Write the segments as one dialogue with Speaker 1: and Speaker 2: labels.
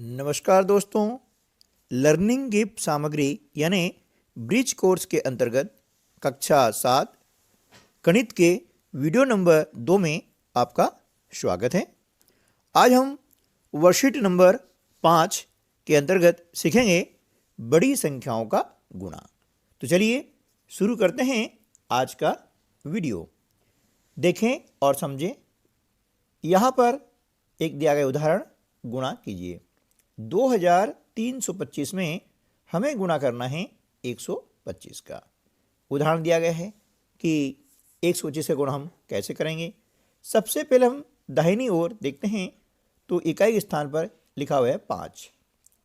Speaker 1: नमस्कार दोस्तों, learning gift सामग्री यानी ब्रिज कोर्स के अंतर्गत कक्षा 7 गणित के वीडियो नंबर 2 में आपका स्वागत है। आज हम वर्कशीट नंबर 5 के अंतर्गत सीखेंगे बड़ी संख्याओं का गुणा। तो चलिए शुरू करते हैं आज का वीडियो। देखें और समझें। यहाँ पर एक दिया गया उदाहरण गुणा कीजिए। 2325 में हमें गुणा करना है 125 का। उदाहरण दिया गया है कि 125 का गुणा हम कैसे करेंगे। सबसे पहले हम दाहिनी ओर देखते हैं तो इकाई के स्थान पर लिखा हुआ है 5।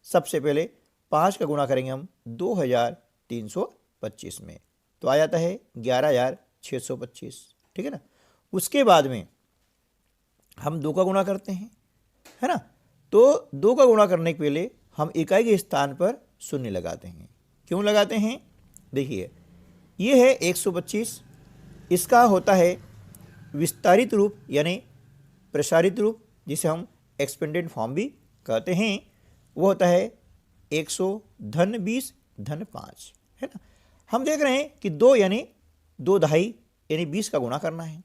Speaker 1: सबसे पहले 5 का गुणा करेंगे हम 2325 में, तो आ जाता है 11625। ठीक है ना। उसके बाद में हम 2 का गुणा करते हैं, है ना। तो 2 का गुणा करने के पहले हम इकाई के स्थान पर शून्य लगाते हैं। क्यों लगाते हैं? देखिए, ये है 125। इसका होता है विस्तारित रूप यानी प्रसारित रूप, जिसे हम एक्सपेंडेड फॉर्म भी कहते हैं। वो होता है 100 धन 20 धन 5, है ना। हम देख रहे हैं कि 2 यानी 2 दहाई यानी 20 का गुणा करना है।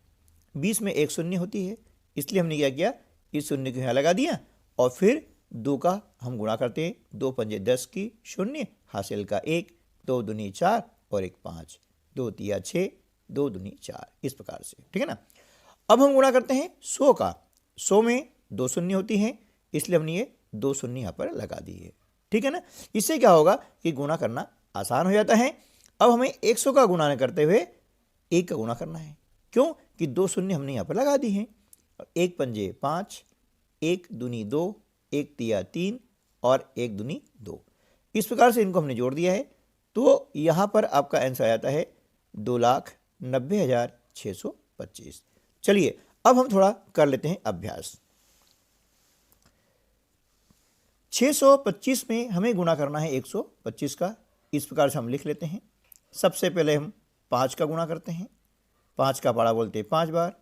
Speaker 1: 20 में एक शून्य होती है, इसलिए हमने क्या किया, इस शून्य को यहाँ लगा दिया और फिर 2 का हम गुणा करते हैं। 2 पंजे 10 की शून्य, हासिल का 1, 2 दूनी 4 और 1 5, 2 तिया 6, 2 दूनी 4, इस प्रकार से। ठीक है ना। अब हम गुणा करते हैं 100 का। 100 में 2 शून्य होती है, इसलिए हमने ये 2 शून्य यहाँ पर लगा दी है। ठीक है ना। इससे क्या होगा कि गुणा करना आसान हो जाता है। अब हमें 100 का गुणा करते हुए 1 का गुणा करना है। क्यों कि 2 शून्य हमने यहाँ पर लगा दी हैं। 1 पंजे 5, 1 दूनी 2, 1 तिया 3 और 1 दूनी 2, इस प्रकार से इनको हमने जोड़ दिया है। तो यहाँ पर आपका आंसर आ जाता है 2,90,625। चलिए अब हम थोड़ा कर लेते हैं अभ्यास। 625 में हमें गुणा करना है 125 का। इस प्रकार से हम लिख लेते हैं। सबसे पहले हम 5 का गुणा करते हैं। 5 का पाड़ा बोलते हैं 5 बार।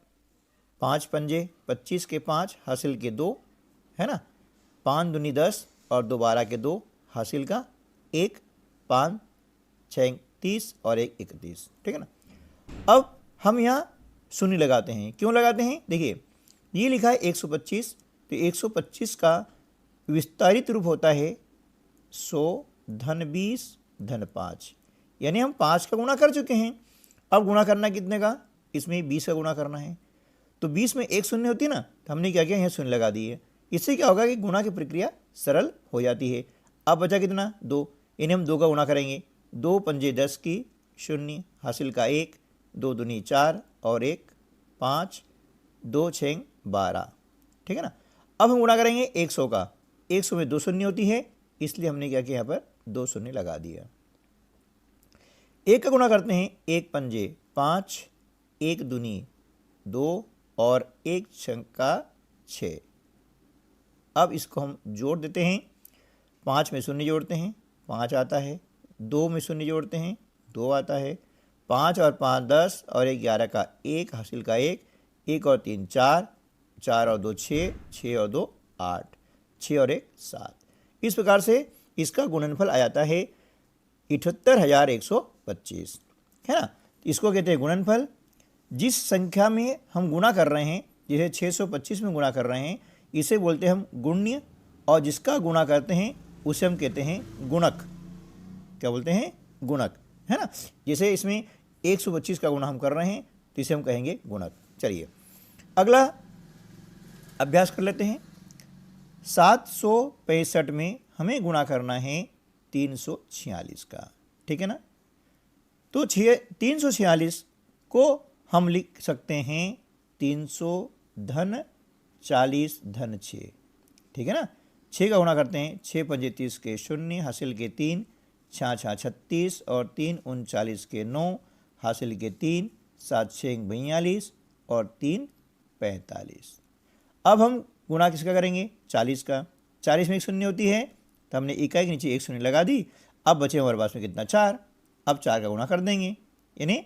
Speaker 1: 5 पंजे 25 के 5, हासिल के 2, है ना। 5 दूनी 10 और 2 12 के 2, हासिल का 1, 5 6 30 और 1 31। ठीक है ना। अब हम यहाँ शून्य लगाते हैं। क्यों लगाते हैं? देखिए, ये लिखा है 125, तो 125 का विस्तारित रूप होता है 100 धन 20 धन 5, यानी हम 5 का गुणा कर चुके हैं। अब गुणा करना कितने का? इसमें 20 का गुणा करना है। तो 20 में एक शून्य होती है ना, तो हमने क्या किया, यहाँ शून्य लगा दी है। इससे क्या होगा कि गुणा की प्रक्रिया सरल हो जाती है। अब बचा कितना? 2, इन्हें हम 2 का गुणा करेंगे। 2 पंजे 10 की शून्य, हासिल का 1, 2 दूनी 4 और 1 5, 2 6 12। ठीक है ना। अब हम गुणा करेंगे 100 का। 100 में 2 शून्य होती है, इसलिए हमने क्या किया, यहाँ पर 2 शून्य लगा दिया। 1 का गुणा करते हैं। 1 पंजे 5, 1 दूनी 2 और 1 छक्का 6। अब इसको हम जोड़ देते हैं। 5 में शून्य जोड़ते हैं, 5 आता है। 2 में शून्य जोड़ते हैं, 2 आता है। 5 और 5 10 और 1 11 का 1, हासिल का 1, 1 और 3 4, 4 और 2 6, 6 और 2 8, 6 और 1 7। इस प्रकार से इसका गुणनफल आ जाता है 78,125, है ना। इसको कहते हैं गुणनफल। जिस संख्या में हम गुणा कर रहे हैं, जैसे 625 में गुणा कर रहे हैं, इसे बोलते हैं हम गुण्य, और जिसका गुणा करते हैं उसे हम कहते हैं गुणक। क्या बोलते हैं? गुणक, है ना। जैसे इसमें 125 का गुणा हम कर रहे हैं, तो इसे हम कहेंगे गुणक। चलिए अगला अभ्यास कर लेते हैं। 765 में हमें गुणा करना है 346 का। ठीक है ना। तो 346 को हम लिख सकते हैं 300 धन 40 धन 6। ठीक है ना। 6 का गुणा करते हैं। 6 पंजे 30 के शून्य, हासिल के 3, 6 6 36 और 3 39 के 9, हासिल के 3, 7 6 42 और 3 45। अब हम गुणा किसका करेंगे? 40 का। 40 में एक शून्य होती है, तो हमने इकाई के नीचे एक शून्य लगा दी। अब बचे हमारे पास में कितना? 4। अब 4 का गुणा कर देंगे, यानी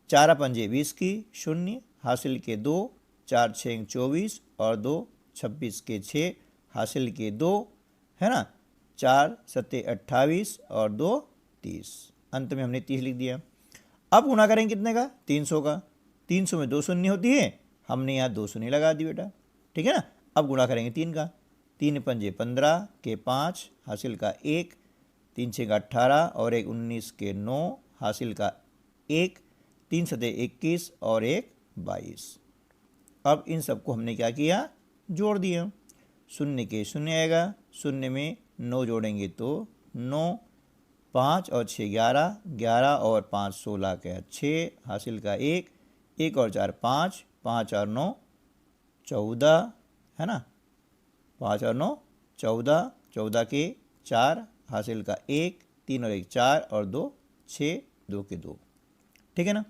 Speaker 1: 4 पंजे 20 की शून्य, हासिल के 2, 4 6 24 और 2 26 के 6, हासिल के 2, है ना, 4 सत्ते 28 और 2 30, अंत में हमने 30 लिख दिया। अब गुणा करेंगे कितने का, 300 का। 300 में 2 शून्य होती है, हमने यहाँ 2 शून्य लगा दी बेटा, ठीक है ना। अब गुणा करेंगे 3 का, 3 पंजे 15 के 5 हासिल का 1, 3 छः का 18 और 1 19 के 9 हासिल का 1, 3 सत्ते 21 और 1 22। अब इन सबको हमने क्या किया, जोड़ दिया। शून्य के शून्य आएगा, शून्य में 9 जोड़ेंगे तो 9, 5 और 6 11, 11 और 5 16 के 6 हासिल का 1, 1 और 4 5, 5 और 9 14, है ना, 5 और 9 14, 14 के 4 हासिल का 1, 3 और 1 4 और 2 6, 2 के 2, ठीक है ना।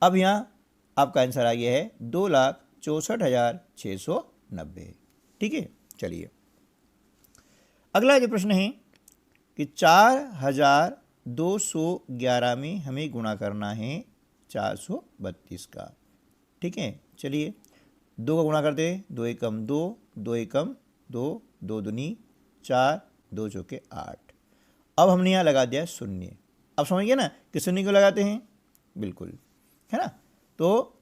Speaker 1: अब यहाँ आपका आंसर आ गया है 2,64,690, ठीक है। चलिए अगला जो प्रश्न है कि 4,211 में हमें गुणा करना है 432 का, ठीक है। चलिए 2 का गुणा करते हैं, 2 एकम 2, 2 एकम 2, 2 दूनी 4, 2 चौके 8। अब हमने यहाँ लगा दिया शून्य। अब समझ गए ना कि शून्य क्यों लगाते हैं, बिल्कुल, है ना। तो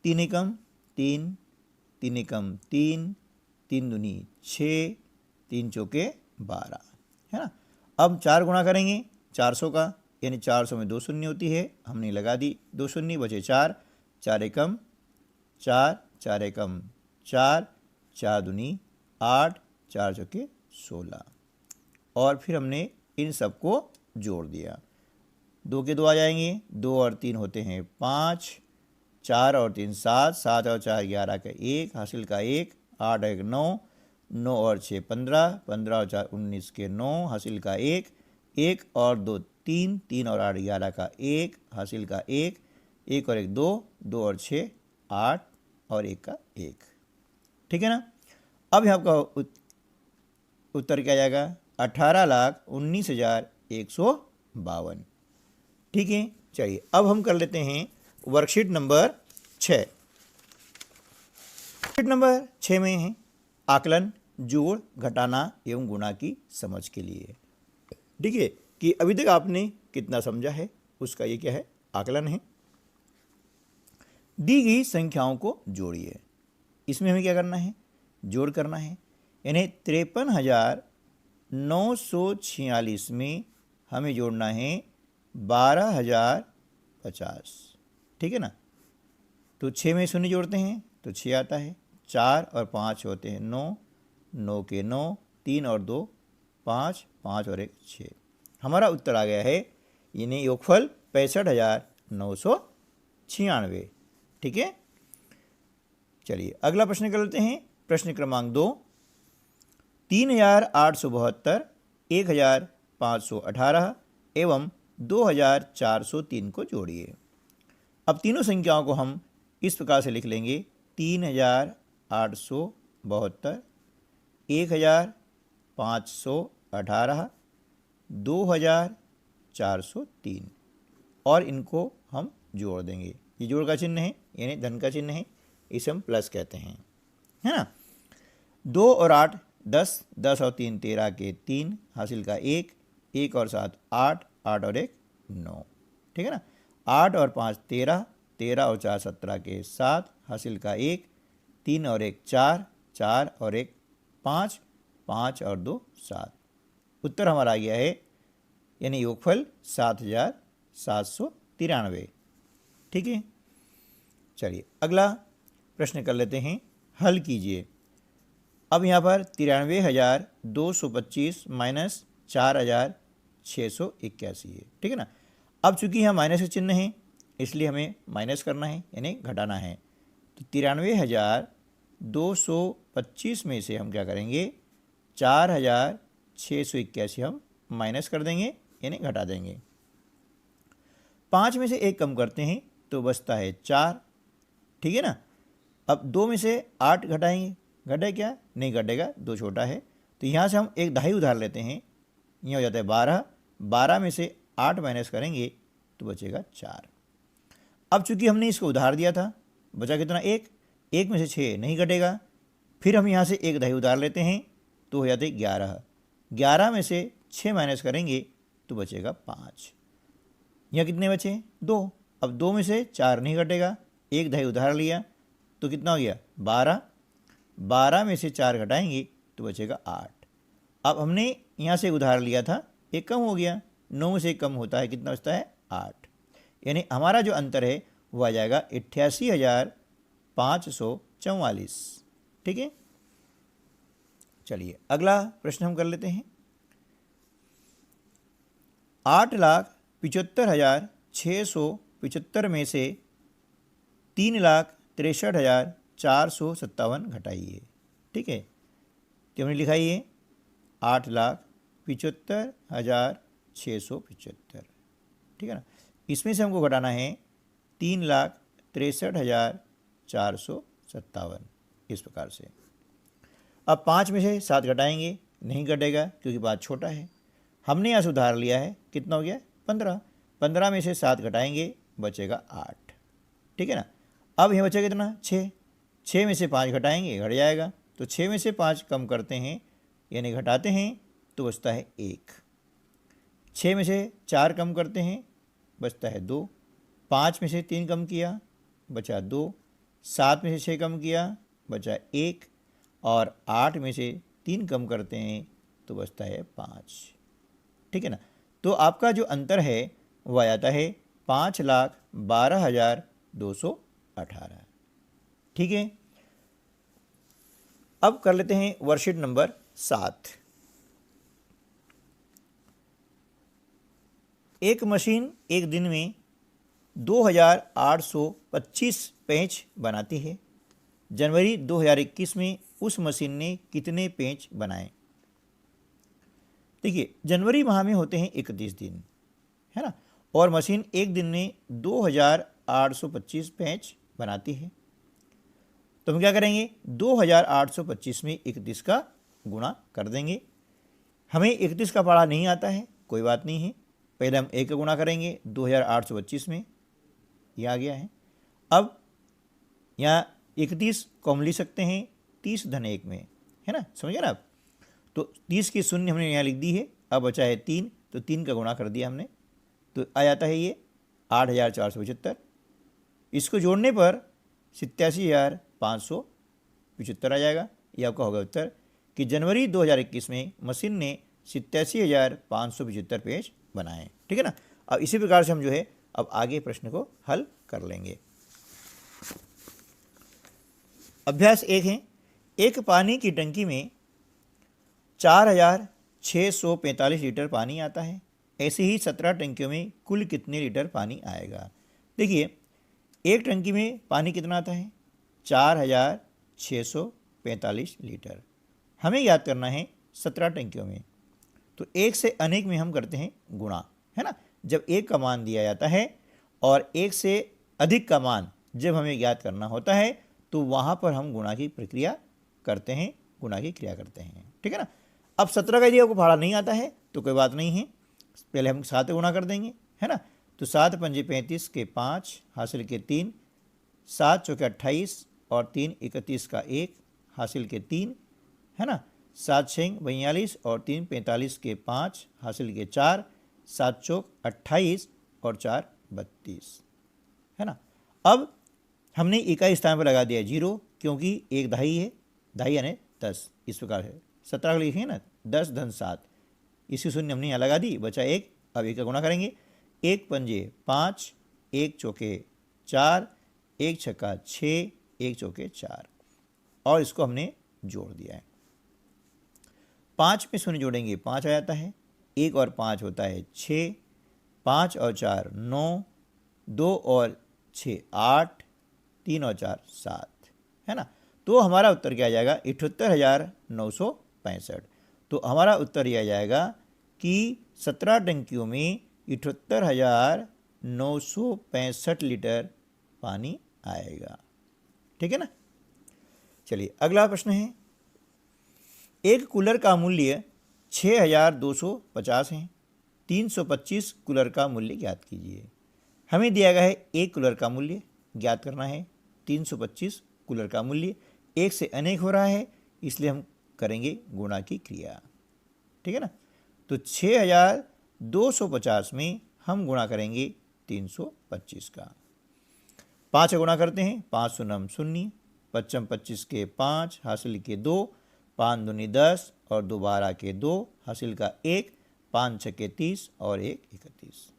Speaker 1: 3 एकम 3, 3 एकम 3, 3 दूनी 6, 3 चौके 12, है ना। अब 4 गुणा करेंगे 400 का, यानी 400 में 2 शून्य होती है, हमने लगा दी 2 शून्य, बचे 4, 4 एकम 4, 4 एकम 4, 4 दूनी 8, 4 चौके 16 और फिर हमने इन सबको जोड़ दिया। 2 के 2 आ जाएंगे, 2 और 3 होते हैं 5, 4 और 3 7, 7 और 4 11 का 1 हासिल का 1, 8 और 1 9, 9 और 6 15, 15 और 4 19 के 9 हासिल का 1, 1 और 2 3, 3 और 8 11 का 1 हासिल का 1, 1 और 1 2, 2 और 6 8 और 1 का 1, ठीक है ना। अब यहाँ का उत्तर क्या जाएगा, 18,19,152, ठीक है। चलिए अब हम कर लेते हैं वर्कशीट नंबर 6। वर्कशीट नंबर 6 में है आकलन, जोड़, घटाना एवं गुणा की समझ के लिए, ठीक है, कि अभी तक आपने कितना समझा है उसका ये क्या है, आकलन है। दी गई संख्याओं को जोड़िए। इसमें हमें क्या करना है, जोड़ करना है, यानी 53,946 में हमें जोड़ना है 12,050, ठीक है ना। तो 6 में शून्य जोड़ते हैं तो 6 आता है, 4 और 5 होते हैं 9, 9 के 9, 3 और 2 5, 5 और 1 6, हमारा उत्तर आ गया है, यानी योगफल 65,996, ठीक है। चलिए अगला प्रश्न कर लेते हैं, प्रश्न क्रमांक 2, 3,872, 1,518 एवं 2,403 को जोड़िए। अब तीनों संख्याओं को हम इस प्रकार से लिख लेंगे, 3,872, 1,518, 2,403 और इनको हम जोड़ देंगे। ये जोड़ का चिन्ह है, यानी धन का चिन्ह है, इसे हम प्लस कहते हैं, है ना। 2 और 8 10, 10 और 3 13 के 3 हासिल का 1, 1 और 7 8, 8 और 1 9, ठीक है ना। 8 और 5 13, 13 और 4 17 के 7 हासिल का 1, 3 और 1 4, 4 और 1 5, 5 और 2 7, उत्तर हमारा आ गया है, यानी योगफल 7,793, ठीक है। चलिए अगला प्रश्न कर लेते हैं, हल कीजिए। अब यहाँ पर 93,225 माइनस 4,681 है, ठीक है ना। अब चूंकि यहाँ माइनस का चिन्ह है इसलिए हमें माइनस करना है, यानी घटाना है। तो 93,225 में से हम क्या करेंगे, 4,681 हम माइनस कर देंगे, यानी घटा देंगे। 5 में से 1 कम करते हैं तो बचता है 4, ठीक है ना। अब 2 में से 8 घटाएंगे, घटे क्या, नहीं घटेगा, 2 छोटा है, तो यहाँ से हम एक दहाई उधार लेते हैं, ये हो जाता है 12, 12 में से 8 माइनस करेंगे तो बचेगा 4। अब चूंकि हमने इसको उधार दिया था, बचा कितना, 1, 1 में से 6 नहीं घटेगा, फिर हम यहाँ से एक दही उतार लेते हैं तो हो जाते 11। 11 में से 6 माइनस करेंगे तो बचेगा 5। यहाँ कितने बचे? 2। अब 2 में से 4 नहीं घटेगा, एक दही उधार लिया तो कितना हो गया? 12। 12 में से 4 घटाएंगे तो बचेगा 8। अब हमने यहाँ से उधार लिया था, एक कम हो गया, 9 में से एक कम होता है, कितना बचता है? 8। यानी हमारा जो अंतर है वो आ जाएगा 88,544। ठीक है, चलिए अगला प्रश्न हम कर लेते हैं। 8,75,675 में से 3,63,457 घटाइए। ठीक है, तो हमने लिखा ये 8,75,675। ठीक है ना, इसमें से हमको घटाना है 3,63,457, इस प्रकार से। अब 5 में से 7 घटाएंगे, नहीं घटेगा क्योंकि 5 छोटा है। हमने यहाँ सुधार लिया है, कितना हो गया? 15। 15 में से 7 घटाएंगे, बचेगा 8। ठीक है ना, अब यहाँ बचेगा कितना? 6। 6 में से 5 घटाएंगे, घट जाएगा, तो 6 में से 5 कम करते हैं यानी घटाते हैं तो बचता है 1। 6 में से 4 कम करते हैं, बचता है 2। 5 में से 3 कम किया, बचा 2। 7 में से 6 कम किया, बचा 1। और 8 में से 3 कम करते हैं तो बचता है 5। ठीक है ना, तो आपका जो अंतर है वह आ जाता है 5,12,218। ठीक है, अब कर लेते हैं वर्कशीट नंबर 7। एक मशीन एक दिन में 2,825 पेंच बनाती है। जनवरी 2021 में उस मशीन ने कितने पेंच बनाए? देखिए, जनवरी माह में होते हैं 31 दिन, है ना, और मशीन एक दिन में 2,825 पेंच बनाती है। तो हम क्या करेंगे? 2,825 में 31 का गुणा कर देंगे। हमें 31 का पढ़ा नहीं आता है, कोई बात नहीं है, पहले हम 1 का गुणा करेंगे 2,825 में, यह आ गया है। अब यहाँ 31 को हम लिख सकते हैं 30 धन 1 में, है ना, समझ गए ना आप? तो 30 की शून्य हमने यहाँ लिख दी है, अब बचा है 3, तो 3 का गुणा कर दिया हमने, तो आ जाता है ये 8,475। इसको जोड़ने पर 87,575 आ जाएगा। ये आपका होगा उत्तर कि जनवरी 2021 में मशीन ने 87,575 पेज बनाए। ठीक है ना, अब इसी प्रकार से हम जो है अब आगे प्रश्न को हल कर लेंगे। अभ्यास 1 है, एक पानी की टंकी में 4,645 लीटर पानी आता है। ऐसे ही 17 टंकियों में कुल कितने लीटर पानी आएगा? देखिए, एक टंकी में पानी कितना आता है? 4,645 लीटर। हमें याद करना है 17 टंकियों में, तो एक से अनेक में हम करते हैं गुणा, है ना। जब एक का मान दिया जाता है और एक से अधिक का मान जब हमें याद करना होता है तो वहाँ पर हम गुणा की प्रक्रिया करते हैं, गुणा की क्रिया करते हैं। ठीक है ना, अब 17 का यदि आपको भाड़ा नहीं आता है तो कोई बात नहीं है, पहले हम 7 गुणा कर देंगे, है ना। तो 7 पंजे 35 के 5 हासिल के 3, 7 चौके 28 और 3 31 का 1 हासिल के 3, है ना। 7 छः 42 और 3 45 के 5 हासिल के 4, 7 चौक 28 और 4 32, है ना। अब हमने इकाई स्थान पर लगा दिया 0, क्योंकि एक दहाई है, दहाई यानी 10, इस प्रकार है। 17 का लिखे ना 10 धन 7, इसकी शून्य हमने यहाँ लगा दी, बचा 1। अब 1 का गुणा करेंगे, 1 पंजे 5, 1 चौके 4, 1 छक्का 6, 1 चौके 4, और इसको हमने जोड़ दिया है। 5 में शून्य जोड़ेंगे 5 आ जाता है, 1 और 5 होता है 6, 5 और 4 9, 2 और 6 8, 3 और 4 7, है ना। तो हमारा उत्तर क्या आ जाएगा? 78,965। तो हमारा उत्तर यह आ जाएगा कि 17 टंकियों में 78,965 लीटर पानी आएगा। ठीक है ना। चलिए अगला प्रश्न है, एक कूलर का मूल्य 6,250 है, 325 कूलर का मूल्य ज्ञात कीजिए। हमें दिया गया है एक कूलर का मूल्य ज्ञात करना है, 325 कूलर का मूल्य। एक से अनेक हो रहा है, इसलिए हम करेंगे गुणा की क्रिया। ठीक है ना। तो 6250 में हम गुणा करेंगे 325 का। 5 का गुणा करते हैं, 5 शून्यम शून्य, 5 25 के 5 हासिल के 2, 5 दूनी 10 और 2 12 के 2 हासिल का 1, 5 6 के 30 और 1 31।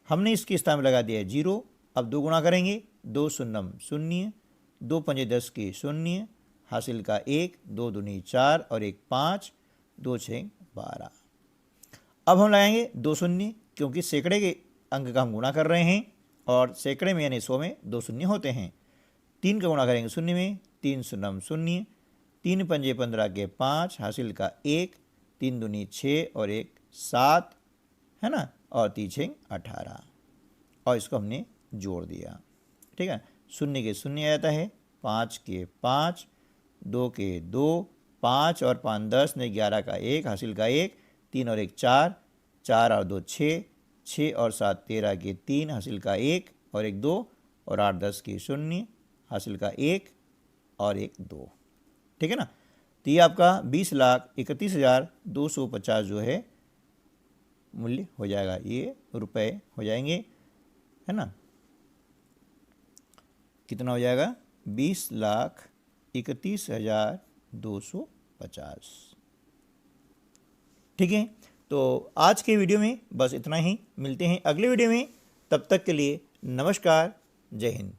Speaker 1: हमने इसके स्थान में लगा दिया है 0। अब 2 गुणा करेंगे, 2 शून्यम शून्य, 2 पंजे 10 के 0 हासिल का 1, 2 दूनी 4 और 1 5, 2 6 12। अब हम लगाएंगे 2 शून्य, क्योंकि सैकड़े के अंक का हम गुणा कर रहे हैं और सैकड़े में यानी 100 में 2 शून्य होते हैं। 3 का गुणा करेंगे शून्य में, 3 शून्यम शून्य, 3 पंजे 15 के 5 हासिल का 1, 3 दूनी 6 और 1 7, है ना, और 3 6 18 और इसको हमने जोड़ दिया। ठीक है, शून्य के शून्य आ जाता है, 5 के 5, 2 के 2, 5 और 5 10 ने 11 का 1 हासिल का 1, 3 और 1 4, 4 और 2 6, 6 और 7 13 के 3 हासिल का 1 और 1 2 और 8 10 के 0 हासिल का 1 और 1 2। ठीक है ना। तो ये आपका 20,31,250 जो है मूल्य हो जाएगा, ये रुपए हो जाएंगे, है ना। कितना हो जाएगा? 20,31,250। ठीक है, तो आज के वीडियो में बस इतना ही। मिलते हैं अगले वीडियो में, तब तक के लिए नमस्कार, जय हिंद।